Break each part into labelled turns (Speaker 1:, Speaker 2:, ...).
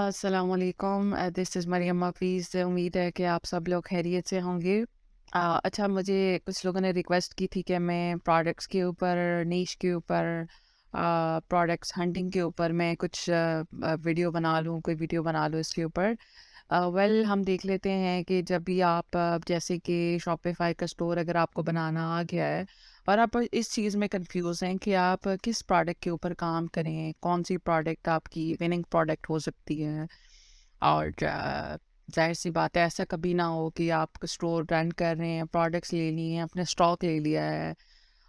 Speaker 1: अस्सलाम वालेकुम। This is Maryam Hafeez. उम्मीद है कि आप सब लोग खैरियत से होंगे। अच्छा, मुझे कुछ लोगों ने रिक्वेस्ट की थी कि मैं प्रोडक्ट्स के ऊपर, नीश के ऊपर, प्रोडक्ट्स हंटिंग के ऊपर मैं कुछ वीडियो बना लूँ, कोई वीडियो बना लूँ इसके ऊपर। वेल हम देख लेते हैं कि जब भी आप जैसे कि शॉपिफ़ाई का स्टोर अगर आपको बनाना आ गया है और आप इस चीज़ में कंफ्यूज हैं कि आप किस प्रोडक्ट के ऊपर काम करें, कौन सी प्रोडक्ट आपकी विनिंग प्रोडक्ट हो सकती है। और जाहिर सी बात है, ऐसा कभी ना हो कि आप स्टोर रन कर रहे हैं, प्रोडक्ट्स ले लिए हैं, अपने स्टॉक ले लिया है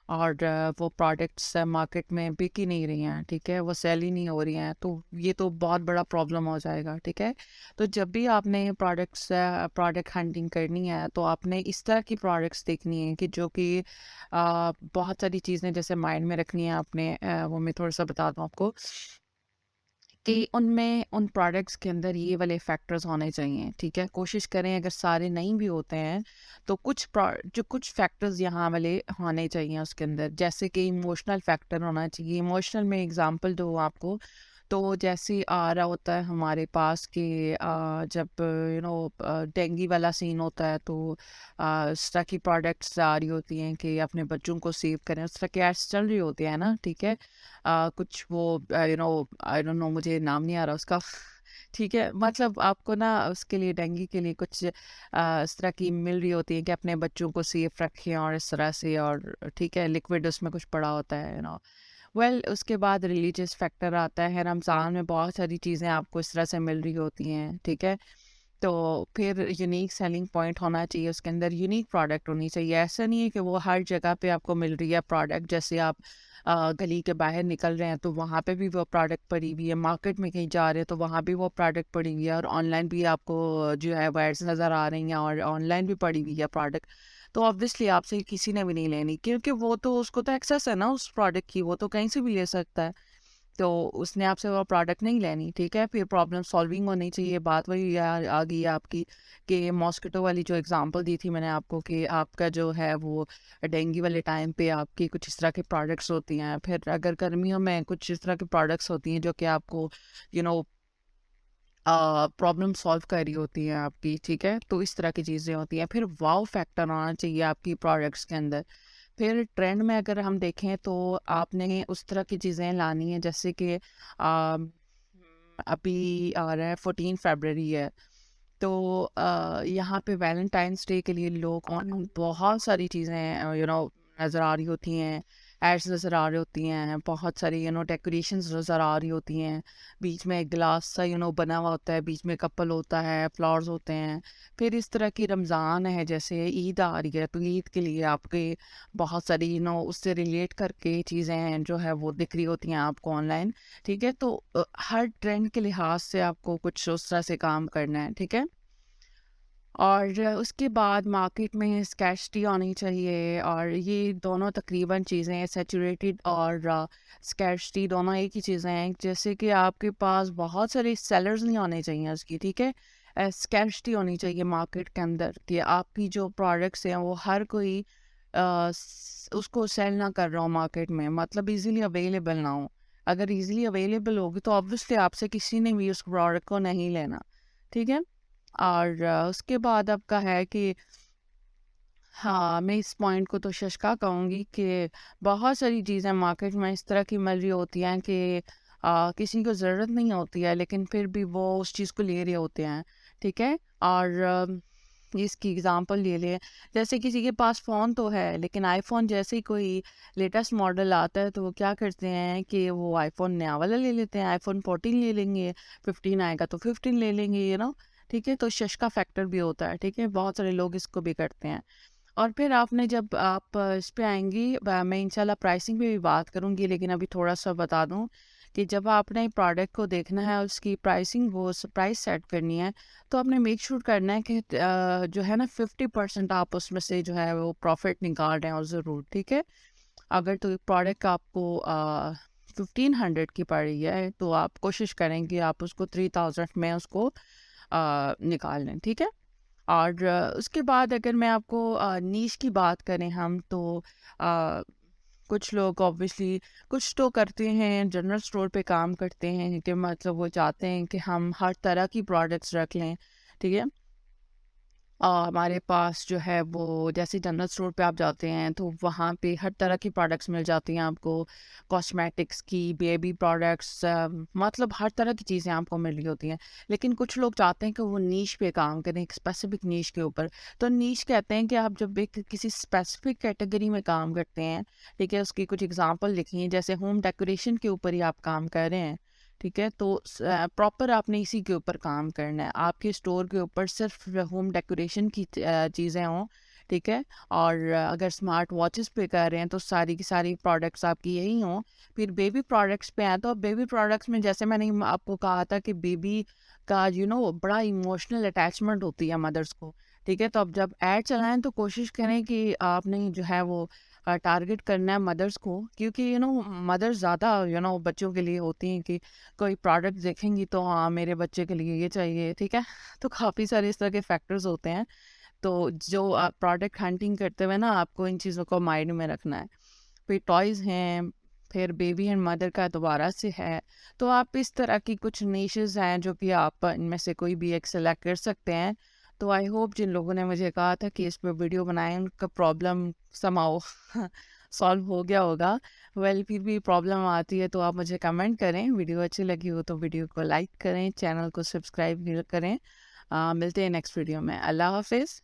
Speaker 1: और वो प्रोडक्ट्स मार्केट में बिक ही नहीं रही हैं, ठीक है, वो सेल ही नहीं हो रही हैं, तो ये तो बहुत बड़ा प्रॉब्लम हो जाएगा, ठीक है। तो जब भी आपने प्रोडक्ट हंटिंग करनी है तो आपने इस तरह की प्रोडक्ट्स देखनी है कि जो कि बहुत सारी चीज़ें जैसे माइंड में रखनी है आपने। वो मैं थोड़ा सा बता दूँ आपको कि उनमें उन प्रोडक्ट्स के अंदर ये वाले फैक्टर्स होने चाहिए, ठीक है। कोशिश करें, अगर सारे नहीं भी होते हैं तो जो कुछ फैक्टर्स यहाँ वाले होने चाहिए उसके अंदर, जैसे कि इमोशनल फैक्टर होना चाहिए। इमोशनल में एग्जांपल दूँ आपको, तो जैसे आ रहा होता है हमारे पास कि जब डेंगू वाला सीन होता है तो इस तरह की प्रोडक्ट्स आ रही होती हैं कि अपने बच्चों को सेव करें, उस तरह की एड्स चल रही होती है ना, ठीक है। कुछ वो आई डोंट नो, मुझे नाम नहीं आ रहा उसका। ठीक है, मतलब आपको ना उसके लिए, डेंगू के लिए कुछ इस तरह की मिल रही होती है कि अपने बच्चों को सेफ रखें और इस तरह से, और ठीक है, लिक्विड उसमें कुछ पड़ा होता है, वेल उसके बाद रिलीजियस फैक्टर आता है। रमज़ान में बहुत सारी चीज़ें आपको इस तरह से मिल रही होती हैं, ठीक है। तो फिर यूनिक सेलिंग पॉइंट होना चाहिए, उसके अंदर यूनिक प्रोडक्ट होनी चाहिए। ऐसा नहीं है कि वो हर जगह पे आपको मिल रही है प्रोडक्ट, जैसे आप गली के बाहर निकल रहे हैं तो वहाँ पे भी वो प्रोडक्ट पड़ी हुई है, मार्केट में कहीं जा रहे हैं तो वहाँ भी वो प्रोडक्ट पड़ी हुई है, और ऑनलाइन भी आपको जो है वो एड्स नज़र आ रही हैं और ऑनलाइन भी पड़ी हुई है प्रोडक्ट। तो ऑब्वियसली आपसे किसी ने भी नहीं लेनी, क्योंकि वो तो, उसको तो एक्सेस है ना उस प्रोडक्ट की, वो तो कहीं से भी ले सकता है। तो उसने आपसे वो प्रोडक्ट नहीं लेनी, ठीक है। फिर प्रॉब्लम सॉल्विंग होनी चाहिए। बात वही आ गई है आपकी कि मॉस्किटो वाली जो एग्जांपल दी थी मैंने आपको, कि आपका जो है वो डेंगू वाले टाइम पे आपकी कुछ इस तरह के प्रोडक्ट्स होती हैं। फिर अगर गर्मियों में कुछ इस तरह की प्रोडक्ट्स होती हैं जो कि आपको यू नो प्रॉब्लम सॉल्व कर रही होती हैं आपकी, ठीक है। तो इस तरह की चीज़ें होती हैं। फिर वाव फैक्टर आना चाहिए आपकी प्रोडक्ट्स के अंदर। फिर ट्रेंड में अगर हम देखें तो आपने उस तरह की चीज़ें लानी है, जैसे कि अभी आ रहा है 14 फरवरी है, तो यहाँ पे वैलेंटाइंस डे के लिए लोग ऑन बहुत सारी चीज़ें नज़र आ रही होती हैं, एड्स नज़र आ रही होती हैं, बहुत सारी डेकोरेशंस नज़र आ रही होती हैं। बीच में एक ग्लास सा बना हुआ होता है, बीच में कपल होता है, फ्लावर्स होते हैं। फिर इस तरह की रमज़ान है, जैसे ईद आ रही है, तो ईद के लिए आपके बहुत सारी उससे रिलेट करके चीज़ें जो है वो दिख रही होती हैं आपको ऑनलाइन, ठीक है। तो हर ट्रेंड के लिहाज से आपको कुछ उस तरह से काम करना है, ठीक है। और उसके बाद मार्केट में स्कैर्सिटी आनी चाहिए, और ये दोनों तकरीबन चीज़ें, सैचुरेटेड और स्कैर्सिटी दोनों एक ही चीज़ें हैं। जैसे कि आपके पास बहुत सारे सेलर्स नहीं आने चाहिए उसकी, ठीक है। स्कैर्सिटी होनी चाहिए मार्केट के अंदर कि आपकी जो प्रोडक्ट्स हैं वो हर कोई उसको सेल ना कर रहा हो मार्केट में, मतलब इजीली अवेलेबल ना हो। अगर इजीली अवेलेबल होगी तो ऑब्वियसली आपसे किसी ने भी उस प्रोडक्ट को नहीं लेना, ठीक है। और उसके बाद आपका है कि हाँ, मैं इस पॉइंट को तो शश का कहूँगी कि बहुत सारी चीज़ें मार्केट में इस तरह की मिल रही होती हैं कि किसी को ज़रूरत नहीं होती है, लेकिन फिर भी वो उस चीज़ को ले रहे होते हैं, ठीक है। और इसकी एग्ज़ाम्पल ले लें, जैसे किसी के पास फ़ोन तो है, लेकिन आईफ़ोन जैसे ही कोई लेटेस्ट मॉडल आता है तो वो क्या करते हैं कि वो आईफ़ोन नया वाला ले लेते हैं, आईफ़ोन 14 ले लेंगे, 15 आएगा तो 15 ले लेंगे, ठीक है। तो शश का फैक्टर भी होता है, ठीक है, बहुत सारे लोग इसको भी करते हैं। और फिर आपने, जब आप इस पे आएँगी, मैं इंशाल्लाह प्राइसिंग पे भी बात करूँगी, लेकिन अभी थोड़ा-सा बता दूँ कि जब आपने प्रोडक्ट को देखना है, उसकी प्राइसिंग, वो प्राइस सेट करनी है, तो आपने मेक श्योर करना है कि जो है ना 50% आप उसमें से जो है वो प्रॉफ़िट निकाल रहे हैं, और ज़रूर, ठीक है। अगर तो प्रोडक्ट आपको 1500 की पड़ रही है, तो आप कोशिश करें कि आप उसको 3000 में उसको निकाल लें, ठीक है। और उसके बाद अगर मैं आपको नीश की बात करें हम, तो कुछ लोग ऑब्वियसली कुछ तो करते हैं, जनरल स्टोर पे काम करते हैं कि मतलब वो चाहते हैं कि हम हर तरह की प्रोडक्ट्स रख लें, ठीक है? हमारे पास जो है वो जैसे जनरल स्टोर पे आप जाते हैं तो वहाँ पे हर तरह की प्रोडक्ट्स मिल जाती हैं आपको, कॉस्मेटिक्स की, बेबी प्रोडक्ट्स, मतलब हर तरह की चीज़ें आपको मिल रही होती हैं। लेकिन कुछ लोग चाहते हैं कि वो नीश पे काम करें, एक स्पेसिफिक नीश के ऊपर। तो नीश कहते हैं कि आप जब एक किसी स्पेसिफिक कैटेगरी में काम करते हैं, ठीक है, उसकी कुछ एग्जांपल लिखिए, जैसे होम डेकोरेशन के ऊपर ही आप काम कर रहे हैं, ठीक है, तो प्रॉपर आपने इसी के ऊपर काम करना है। आपके स्टोर के ऊपर सिर्फ होम डेकोरेशन की चीज़ें हों, ठीक है, और अगर स्मार्ट वॉचेस पे कर रहे हैं तो सारी की सारी प्रोडक्ट्स आपकी यही हों। फिर बेबी प्रोडक्ट्स पे आए तो बेबी प्रोडक्ट्स में जैसे मैंने आपको कहा था कि बेबी का बड़ा इमोशनल अटैचमेंट होती है मदर्स को, ठीक है, तो अब जब ऐड चलाएं तो कोशिश करें कि आपने जो है वो टारगेट करना है मदर्स को, क्योंकि मदर्स ज़्यादा बच्चों के लिए होती हैं कि कोई प्रोडक्ट देखेंगी तो हाँ मेरे बच्चे के लिए ये चाहिए, ठीक है। तो काफ़ी सारे इस तरह के फैक्टर्स होते हैं। तो जो आप प्रोडक्ट हंटिंग करते हुए ना आपको इन चीज़ों को माइंड में रखना है। फिर टॉयज़ हैं, फिर बेबी एंड मदर का दोबारा से है। तो आप इस तरह की कुछ निशेज़ हैं जो कि आप इनमें से कोई भी एक सेलेक्ट कर सकते हैं। तो आई होप जिन लोगों ने मुझे कहा था कि इस पे वीडियो बनाएँ उनका प्रॉब्लम समहाउ सॉल्व हो गया होगा। वेल फिर भी प्रॉब्लम आती है तो आप मुझे कमेंट करें। वीडियो अच्छी लगी हो तो वीडियो को लाइक करें, चैनल को सब्सक्राइब भी करें। मिलते हैं नेक्स्ट वीडियो में। अल्लाह हाफ़िज़।